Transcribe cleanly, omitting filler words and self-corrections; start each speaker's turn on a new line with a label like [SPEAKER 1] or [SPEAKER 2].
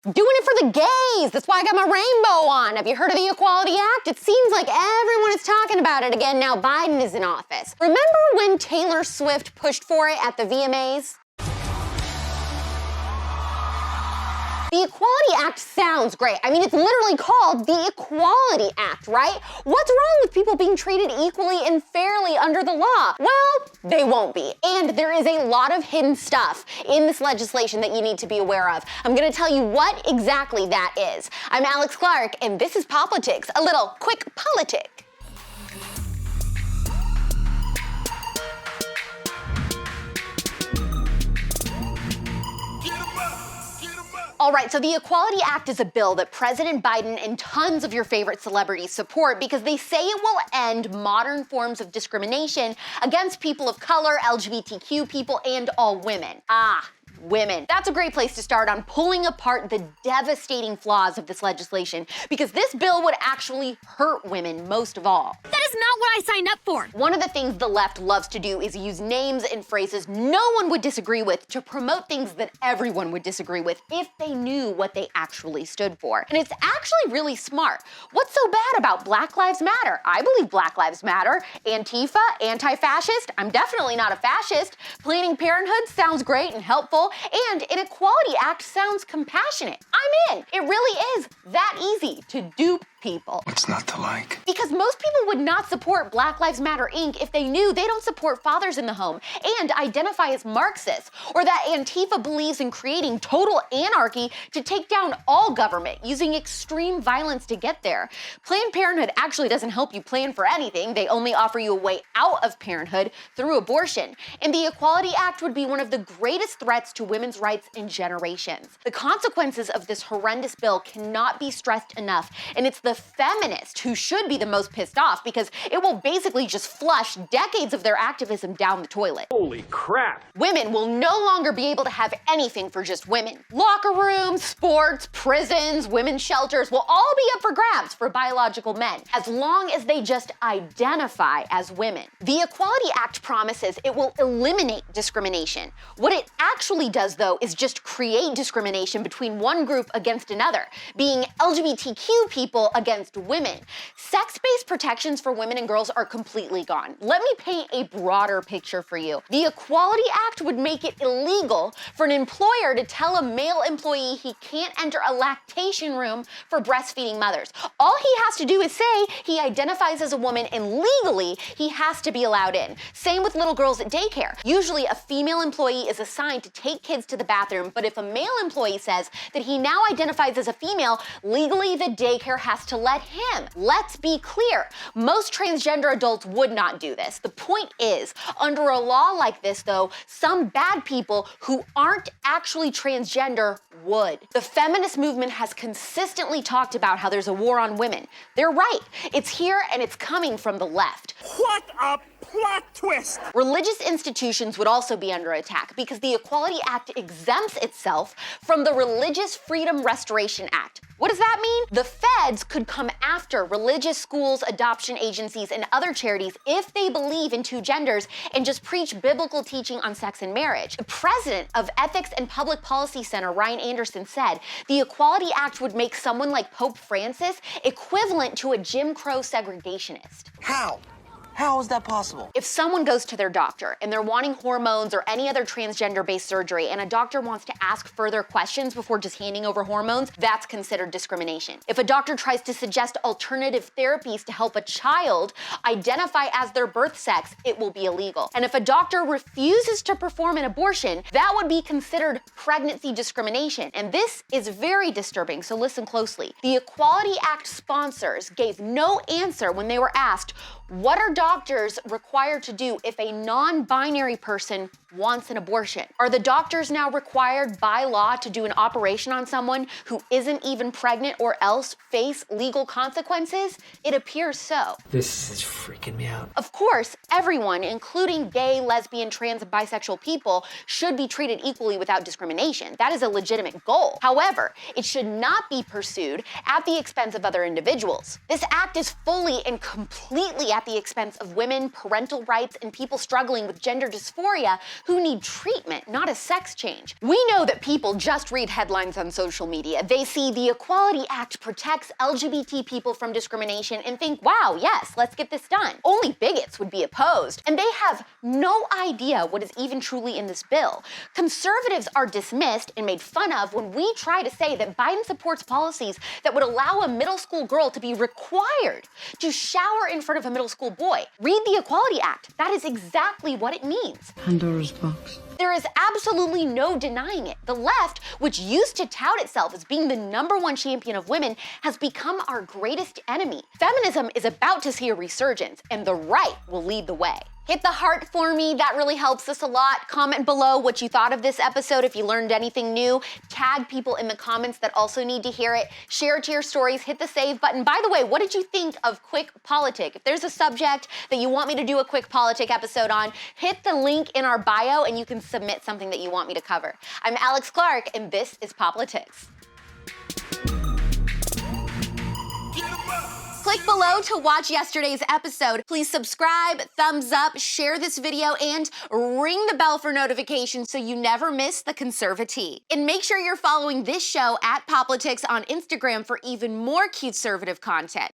[SPEAKER 1] Doing it for the gays. That's why I got my rainbow on. Have you heard of the Equality Act? It seems like everyone is talking about it again now Biden is in office. Remember when Taylor Swift pushed for it at the VMAs? The Equality Act sounds great. I mean, it's literally called the Equality Act, right? What's wrong with people being treated equally and fairly under the law? Well, they won't be. And there is a lot of hidden stuff in this legislation that you need to be aware of. I'm gonna tell you what exactly that is. I'm AlexClark, and this is POPlitics, a little quick politic. All right, so the Equality Act is a bill that President Biden and tons of your favorite celebrities support because they say it will end modern forms of discrimination against people of color, LGBTQ people, and all women. Women. That's a great place to start on pulling apart the devastating flaws of this legislation because this bill would actually hurt women most of all.
[SPEAKER 2] That is not what I signed up for.
[SPEAKER 1] One of the things the left loves to do is use names and phrases no one would disagree with to promote things that everyone would disagree with if they knew what they actually stood for. And it's actually really smart. What's so bad about Black Lives Matter? I believe Black Lives Matter. Antifa, anti-fascist. I'm definitely not a fascist. Planned Parenthood sounds great and helpful. And an Equality Act sounds compassionate. I'm in. It really is that easy to dupe people.
[SPEAKER 3] What's not to like?
[SPEAKER 1] Because most people would not support Black Lives Matter Inc. if they knew they don't support fathers in the home and identify as Marxists, or that Antifa believes in creating total anarchy to take down all government using extreme violence to get there. Planned Parenthood actually doesn't help you plan for anything. They only offer you a way out of parenthood through abortion. And the Equality Act would be one of the greatest threats to women's rights in generations. The consequences of this horrendous bill cannot be stressed enough, and it's the feminists who should be the most pissed off because it will basically just flush decades of their activism down the toilet.
[SPEAKER 4] Holy crap!
[SPEAKER 1] Women will no longer be able to have anything for just women. Locker rooms, sports, prisons, women's shelters will all be up for grabs for biological men, as long as they just identify as women. The Equality Act promises it will eliminate discrimination. What it actually does, though, is just create discrimination between one group against another, being LGBTQ people against women. Sex-based protections for women and girls are completely gone. Let me paint a broader picture for you. The Equality Act would make it illegal for an employer to tell a male employee he can't enter a lactation room for breastfeeding mothers. All he has to do is say he identifies as a woman, and legally he has to be allowed in. Same with little girls at daycare. Usually a female employee is assigned to take kids to the bathroom, but if a male employee says that he now identifies as a female, legally the daycare has to let him. Let's be clear, most transgender adults would not do this. The point is, under a law like this though, some bad people who aren't actually transgender would. The feminist movement has consistently talked about how there's a war on women. They're right. It's here and it's coming from the left.
[SPEAKER 4] What a plot twist!
[SPEAKER 1] Religious institutions would also be under attack because the Equality Act exempts itself from the Religious Freedom Restoration Act. What does that mean? The feds could come after religious schools, adoption agencies, and other charities if they believe in two genders and just preach biblical teaching on sex and marriage. The president of Ethics and Public Policy Center, Ryan Anderson, said the Equality Act would make someone like Pope Francis equivalent to a Jim Crow segregationist.
[SPEAKER 5] How? How is that possible?
[SPEAKER 1] If someone goes to their doctor and they're wanting hormones or any other transgender-based surgery and a doctor wants to ask further questions before just handing over hormones, that's considered discrimination. If a doctor tries to suggest alternative therapies to help a child identify as their birth sex, it will be illegal. And if a doctor refuses to perform an abortion, that would be considered pregnancy discrimination. And this is very disturbing, so listen closely. The Equality Act sponsors gave no answer when they were asked, what are doctors required to do if a non-binary person wants an abortion? Are the doctors now required by law to do an operation on someone who isn't even pregnant or else face legal consequences? It appears so.
[SPEAKER 5] This is freaking me out.
[SPEAKER 1] Of course, everyone, including gay, lesbian, trans, and bisexual people, should be treated equally without discrimination. That is a legitimate goal. However, it should not be pursued at the expense of other individuals. This act is fully and completely at the expense of women, parental rights, and people struggling with gender dysphoria who need treatment, not a sex change. We know that people just read headlines on social media. They see the Equality Act protects LGBT people from discrimination and think, wow, yes, let's get this done. Only bigots would be opposed, and they have no idea what is even truly in this bill. Conservatives are dismissed and made fun of when we try to say that Biden supports policies that would allow a middle school girl to be required to shower in front of a middle school boy. Read the Equality Act. That is exactly what it means.
[SPEAKER 3] Pandora's box.
[SPEAKER 1] There is absolutely no denying it. The left, which used to tout itself as being the #1 champion of women, has become our greatest enemy. Feminism is about to see a resurgence, and the right will lead the way. Hit the heart for me, that really helps us a lot. Comment below what you thought of this episode, if you learned anything new. Tag people in the comments that also need to hear it. Share it to your stories, hit the save button. By the way, what did you think of Quick Politic? If there's a subject that you want me to do a Quick Politic episode on, hit the link in our bio and you can submit something that you want me to cover. I'm AlexClark, and this is POPlitics. Click below to watch yesterday's episode. Please subscribe, thumbs up, share this video, and ring the bell for notifications so you never miss the conservative. And make sure you're following this show at POPlitics on Instagram for even more CUTEservative content.